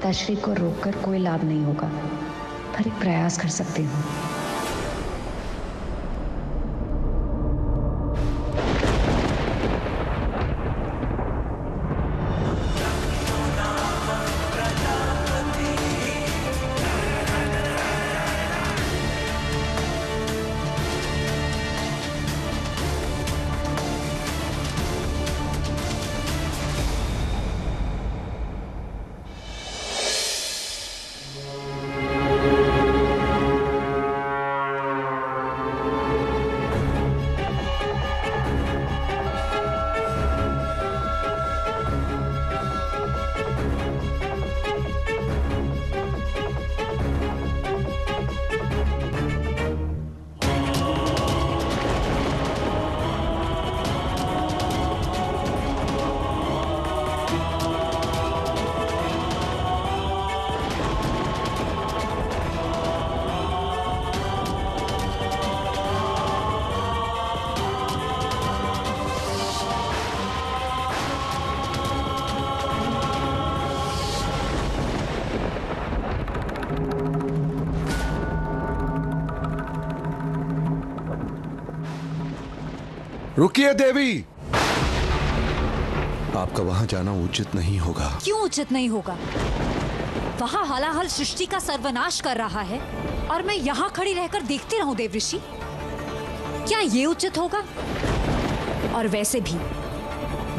माताश्री को रोककर कोई लाभ नहीं होगा, पर एक प्रयास कर सकती हूँ। रुकिए देवी, आपका वहां जाना उचित नहीं होगा। क्यों उचित नहीं होगा? वहां हलाहल सृष्टि का सर्वनाश कर रहा है और मैं यहाँ खड़ी रहकर देखती रहूं देवऋषि? क्या ये उचित होगा? और वैसे भी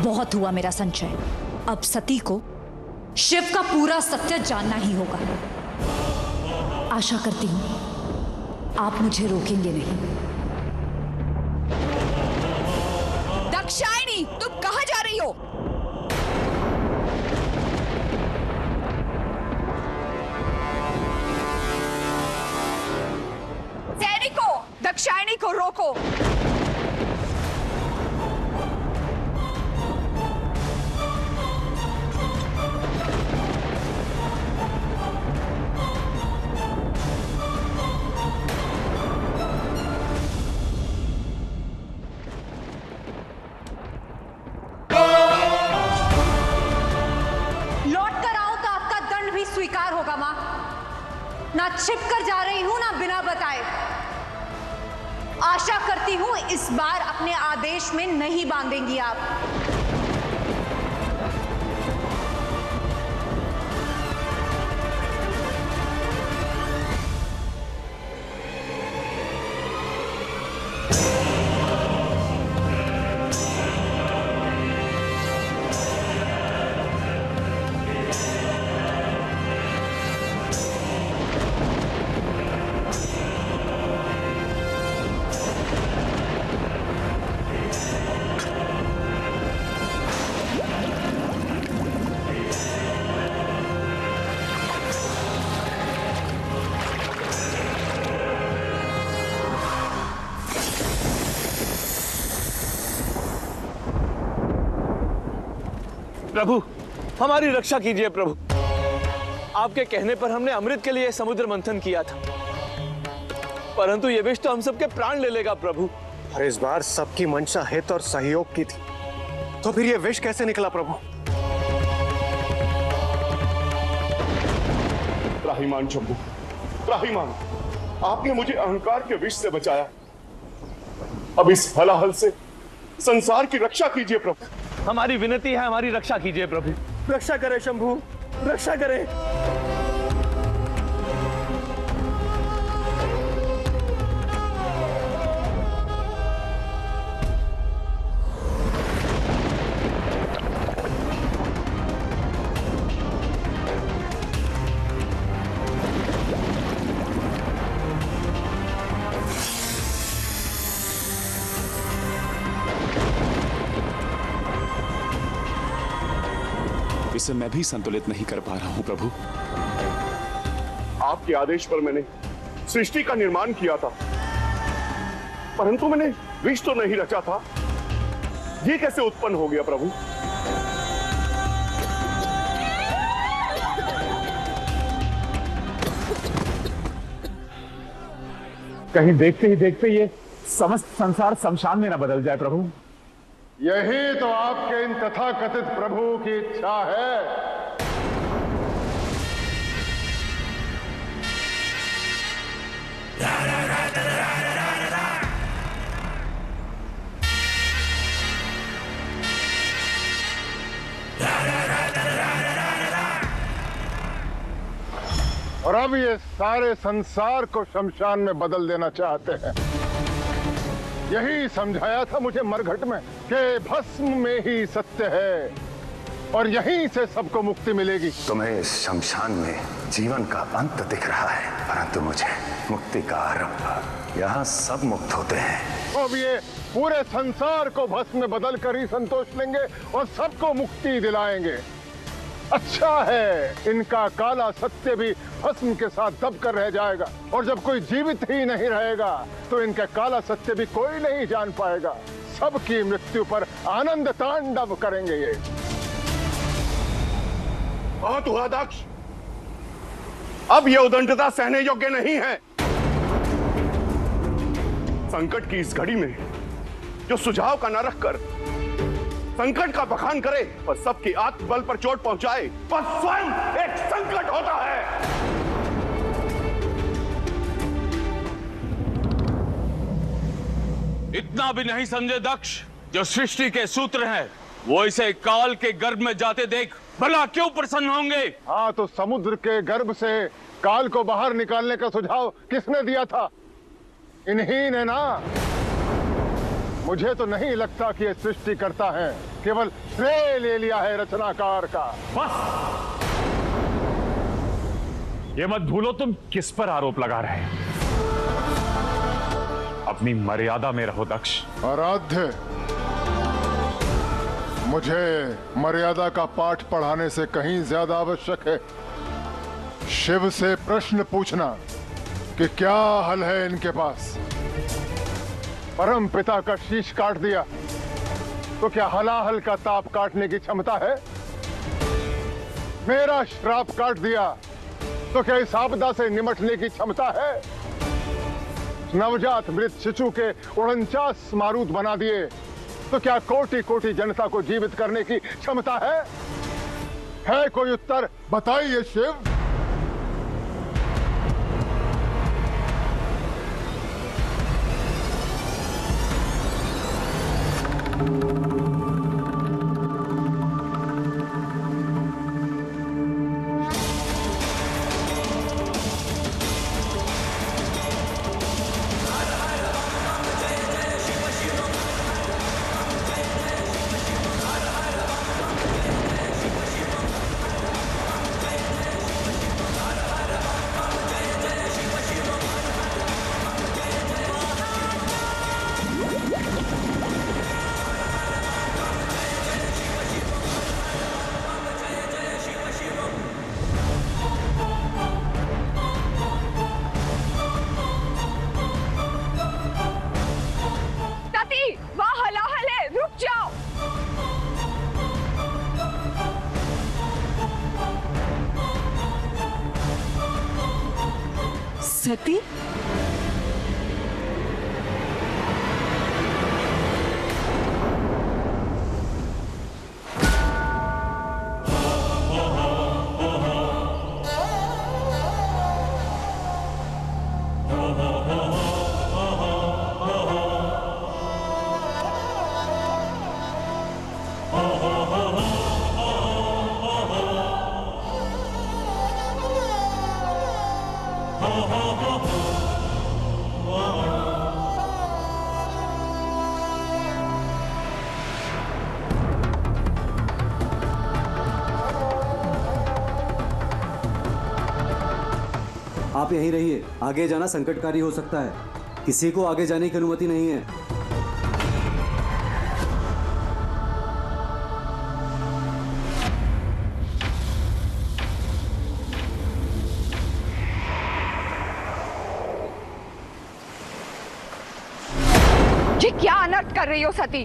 बहुत हुआ मेरा संचय। अब सती को शिव का पूरा सत्य जानना ही होगा। आशा करती हूं आप मुझे रोकेंगे नहीं। दाक्षायणी, तुम कहां जा रही हो? सैनिकों, दाक्षायणी को रोको। स्वीकार होगा मां। ना छिप कर जा रही हूं, ना बिना बताए। आशा करती हूं इस बार अपने आदेश में नहीं बांधेंगी आप। प्रभु, हमारी रक्षा कीजिए प्रभु। आपके कहने पर हमने अमृत के लिए समुद्र मंथन किया था, परंतु ये विष तो हम सबके प्राण ले लेगा प्रभु। और इस बार सबकी मंशा हित और सहयोग की थी, तो फिर ये विष कैसे निकला प्रभु? त्राहिमाम शंभु, त्राहिमाम, आपने मुझे अहंकार के विष से बचाया। अब इस हलाहल से संसार की रक्षा कीजिए प्रभु। हमारी विनती है, हमारी रक्षा कीजिए प्रभु। रक्षा करें शंभु, रक्षा करें। इसे मैं भी संतुलित नहीं कर पा रहा हूं प्रभु। आपके आदेश पर मैंने सृष्टि का निर्माण किया था, परंतु मैंने विष तो नहीं रचा था। ये कैसे उत्पन्न हो गया प्रभु? कहीं देखते ही देखते ये समस्त संसार शमशान में न बदल जाए प्रभु। यही तो आपके इन तथाकथित प्रभु की इच्छा है। और अब ये सारे संसार को शमशान में बदल देना चाहते हैं। यही समझाया था मुझे मरघट में कि भस्म में ही सत्य है और यहीं से सबको मुक्ति मिलेगी। तुम्हें इस शमशान में जीवन का अंत दिख रहा है, परंतु मुझे मुक्ति का आरंभ। यहाँ सब मुक्त होते हैं। अब ये पूरे संसार को भस्म में बदल कर ही संतोष लेंगे और सबको मुक्ति दिलाएंगे। अच्छा है, इनका काला सत्य भी भस्म के साथ दब कर रह जाएगा और जब कोई जीवित ही नहीं रहेगा तो इनका काला सत्य भी कोई नहीं जान पाएगा। सबकी मृत्यु पर आनंद तांडव करेंगे ये। बहुत हुआ दक्ष, अब यह उदंडता सहने योग्य नहीं है। संकट की इस घड़ी में जो सुझाव का न रखकर संकट का बखान करे और सबकी आत्मबल पर चोट पहुंचाए, वह स्वयं एक संकट होता है। इतना भी नहीं समझे दक्ष, जो सृष्टि के सूत्र हैं वो इसे काल के गर्भ में जाते देख भला क्यों प्रसन्न होंगे? हाँ, तो समुद्र के गर्भ से काल को बाहर निकालने का सुझाव किसने दिया था? इन्हीं ने ना। मुझे तो नहीं लगता कि ये सृष्टि करता है, केवल श्रेय ले लिया है रचनाकार का। बस ये मत भूलो तुम किस पर आरोप लगा रहे हैं। अपनी मर्यादा में रहो दक्ष। आराध्य, मुझे मर्यादा का पाठ पढ़ाने से कहीं ज्यादा आवश्यक है शिव से प्रश्न पूछना कि क्या हल है इनके पास। परम पिता का शीश काट दिया तो क्या हलाहल का ताप काटने की क्षमता है? मेरा श्राप काट दिया तो क्या इस आपदा से निमटने की क्षमता है? नवजात मृत शिशु के 49 मारूद बना दिए तो क्या कोटि कोटि जनता को जीवित करने की क्षमता है? है कोई उत्तर? बताइए शिव। सती, आप यहीं रहिए, आगे जाना संकटकारी हो सकता है। किसी को आगे जाने की अनुमति नहीं है। ये क्या अनर्थ कर रही हो सती?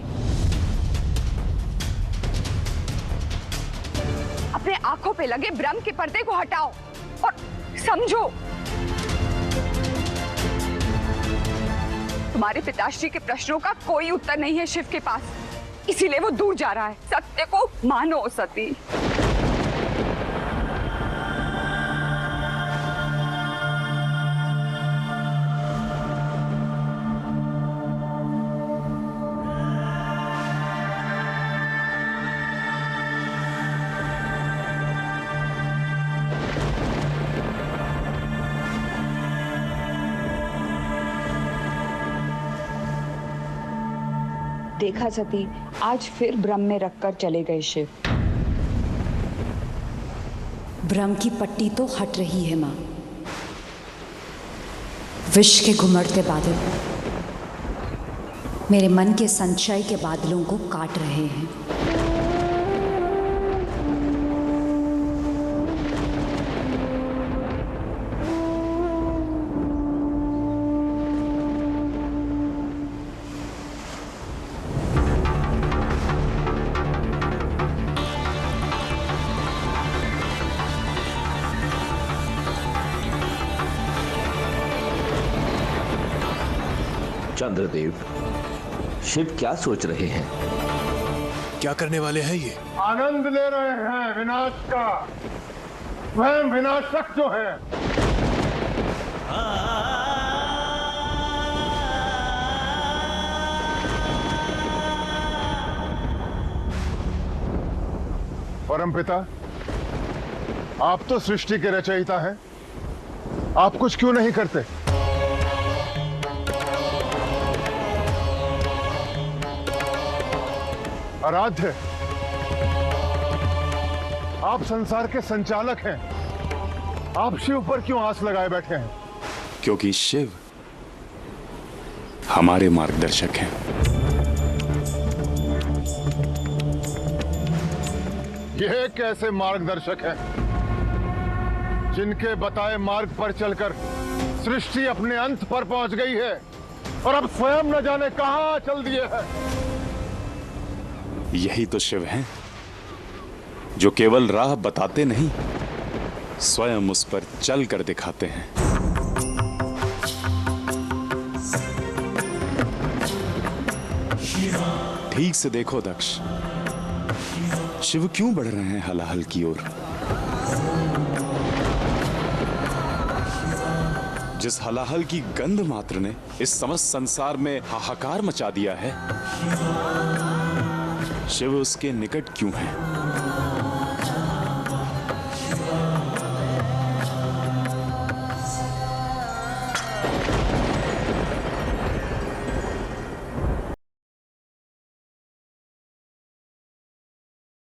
अपने आंखों पे लगे भ्रम के पर्दे को हटाओ और समझो, तुम्हारे पिताश्री के प्रश्नों का कोई उत्तर नहीं है शिव के पास, इसीलिए वो दूर जा रहा है। सत्य को मानो सती। देखा सती, आज फिर भ्रम में रखकर चले गए शिव। भ्रम की पट्टी तो हट रही है माँ। विष के घुमड़ते बादल मेरे मन के संचय के बादलों को काट रहे हैं। चंद्रदेव, शिव क्या सोच रहे हैं? क्या करने वाले हैं ये? आनंद ले रहे हैं विनाश का। स्वयं विनाशक जो है। परमपिता, आप तो सृष्टि के रचयिता हैं। आप कुछ क्यों नहीं करते? आराध्य, आप संसार के संचालक हैं। आप शिव पर क्यों आस लगाए बैठे हैं? क्योंकि शिव हमारे मार्गदर्शक हैं। यह कैसे मार्गदर्शक हैं जिनके बताए मार्ग पर चलकर सृष्टि अपने अंत पर पहुंच गई है और अब स्वयं न जाने कहां चल दिए हैं? यही तो शिव हैं, जो केवल राह बताते नहीं, स्वयं उस पर चल कर दिखाते हैं। ठीक से देखो दक्ष, शिव क्यों बढ़ रहे हैं हलाहल की ओर? जिस हलाहल की गंध मात्र ने इस समस्त संसार में हाहाकार मचा दिया है, शिव उसके निकट क्यों है?